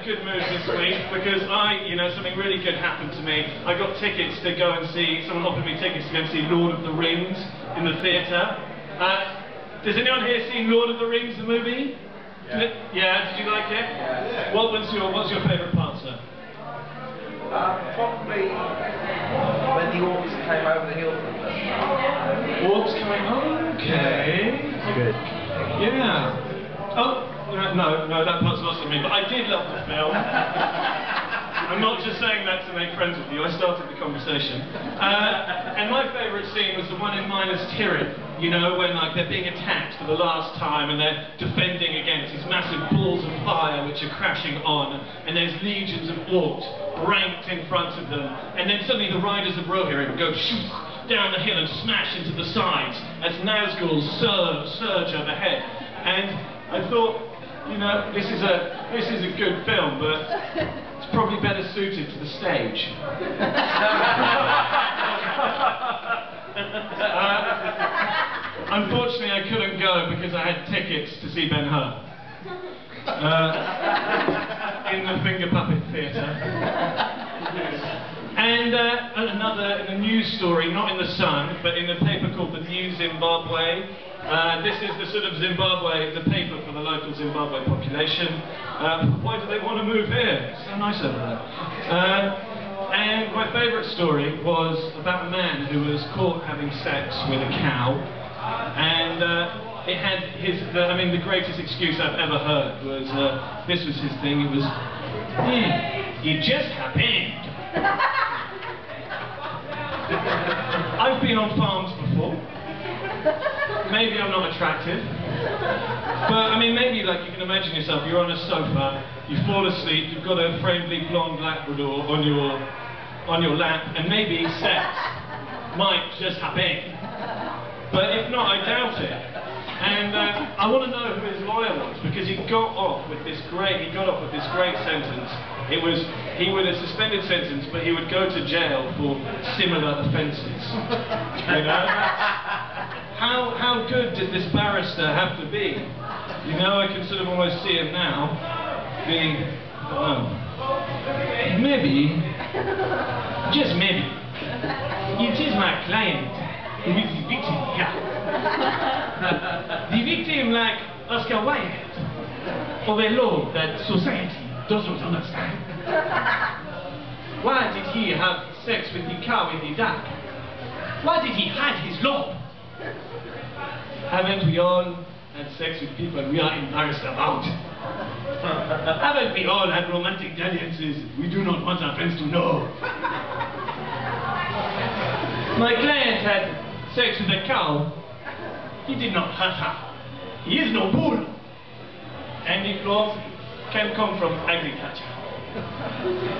good mood this week because something really good happened to me. I got tickets to go and see, someone offered me tickets to go and see Lord of the Rings in the theatre. Does anyone here seen Lord of the Rings, the movie? Yeah, did you like it? Yeah. What's your favourite part, sir? Probably when the orcs came over the hill from them. Orcs coming, okay. Good. Yeah. Oh, no, that part's lost on me, but I did love the film. I'm not just saying that to make friends with you, I started the conversation. And my favourite scene was the one in Minas Tirith, you know, when they're being attacked for the last time and they're defending against these massive balls of fire which are crashing on, and there's legions of orcs ranked in front of them, and then suddenly the riders of Rohirrim go shoot down the hill and smash into the sides as Nazgûl surge overhead. And I thought, you know, this is a good film, but it's probably better suited to the stage. Unfortunately, I couldn't go because I had tickets to see Ben-Hur in the Finger Puppet Theatre. And another news story, not in the Sun, but in a paper called the New Zimbabwe. This is the sort of Zimbabwe, the paper for the local Zimbabwe population. Why do they want to move here? It's so nice over there. And my favourite story was about a man who was caught having sex with a cow, and it had the greatest excuse I've ever heard was, this was his thing, it was, it just happened. I've been on farms before. Maybe I'm not attractive, but maybe you can imagine yourself, you're on a sofa, you fall asleep, you've got a friendly blonde Labrador on your lap, and maybe sex might just happen. But if not, I doubt it. And I want to know who his lawyer was, because he got off with this great sentence. He would a suspended sentence, but he would go to jail for similar offences. You know? How good did this barrister have to be? You know, I can sort of almost see him now being, maybe, just maybe, it is my client who is the victim, yeah. The victim, like Oscar Wilde, of a law that society doesn't understand. Why did he have sex with the cow in the dark? Why did he hide his law? Haven't we all had sex with people we are embarrassed about? Haven't we all had romantic dalliances we do not want our friends to know? My client had sex with a cow. He did not hurt her. He is no bull. And the clothes can come from agriculture.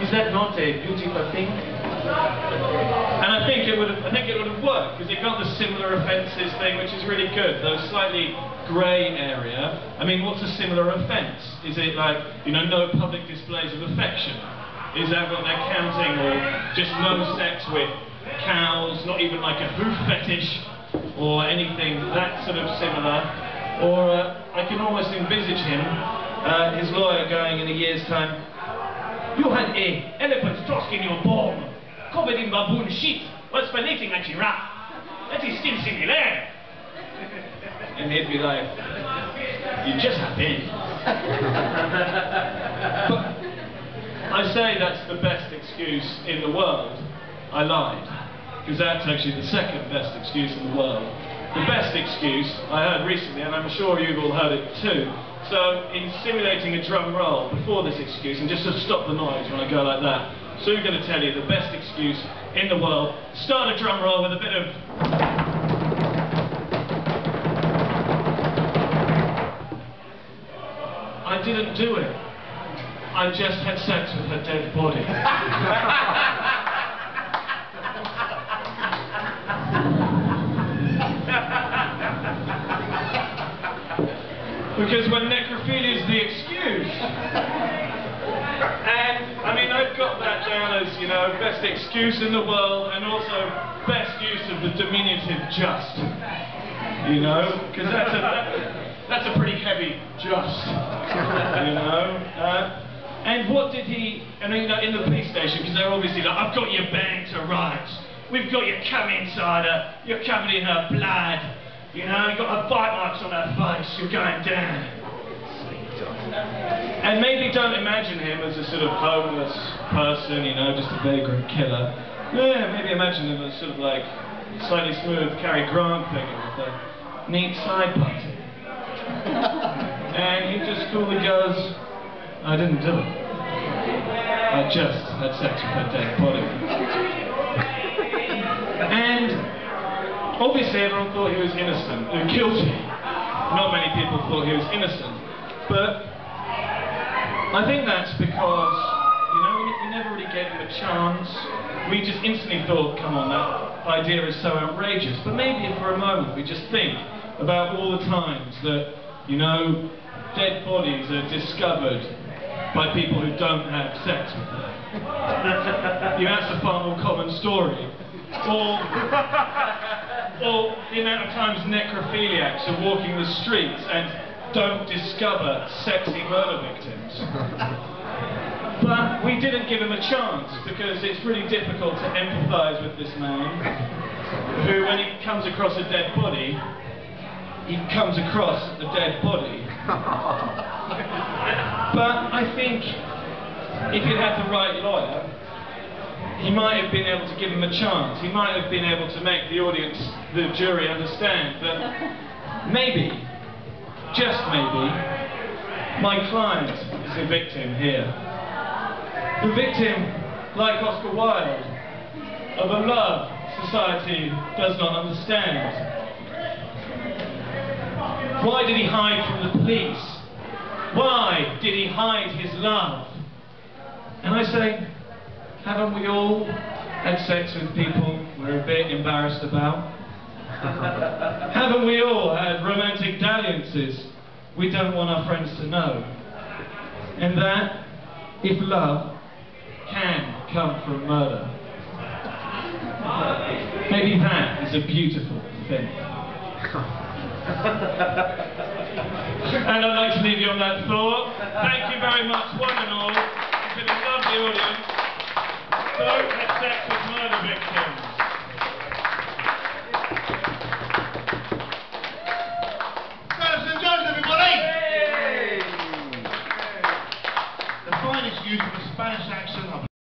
Is that not a beautiful thing? And I think it would have worked, because it got the similar offences thing, which is really good. Though slightly grey area. What's a similar offence? Is it no public displays of affection? Is that what they're counting, or just no sex with cows? Not even like a hoof fetish or anything that sort of similar? Or I can almost envisage him, his lawyer, going in a year's time, "You had a elephant's tusk in your bone, covered in baboon shit, while spalating a giraffe. That is still similar." And he'd be like, "You just happened." But I say that's the best excuse in the world. I lied, because that's actually the second best excuse in the world. The best excuse I heard recently, and I'm sure you've all heard it too. So, in simulating a drum roll before this excuse, and just to stop the noise when I go like that, so we're going to tell you the best excuse in the world. Start a drum roll with a bit of... I didn't do it. I just had sex with her dead body. Because when necrophilia is the excuse. And, I've got that down as, best excuse in the world, and also best use of the diminutive just. Because that's a pretty heavy just. And what did he, and you know, in the police station, because they're obviously like, I've got you banged to rights. We've got you come inside her, you're covered in her blood. You know, you've got her bite marks on her face, you're going down. And maybe don't imagine him as a sort of homeless person, you know, just a vagrant killer. Yeah, maybe imagine him as sort of like slightly smooth Cary Grant figure with a neat side party. And he just coolly goes, I didn't do it. I just had sex with her dead body. And obviously everyone thought he was innocent, guilty. Not many people thought he was innocent. But I think that's because, you know, we never really gave him a chance. We just instantly thought, come on, that idea is so outrageous. But maybe if for a moment we just think about all the times that, you know, dead bodies are discovered by people who don't have sex with them. You know, that's a far more common story. Or the amount of times necrophiliacs are walking the streets and don't discover sexy murder victims. But we didn't give him a chance because it's really difficult to empathise with this man who, when he comes across a dead body, he comes across a dead body. But I think if he'd had the right lawyer, he might have been able to give him a chance. He might have been able to make the audience, the jury, understand that maybe, just maybe, my client is a victim here. The victim, like Oscar Wilde, of a love society does not understand. Why did he hide from the police? Why did he hide his love? And I say, haven't we all had sex with people we're a bit embarrassed about? Haven't we all had romantic dalliances we don't want our friends to know? And that, if love can come from murder, maybe that is a beautiful thing. And I'd like to leave you on that thought. Thank you very much, one and all. It's been a lovely audience. Don't have sex with murder victims.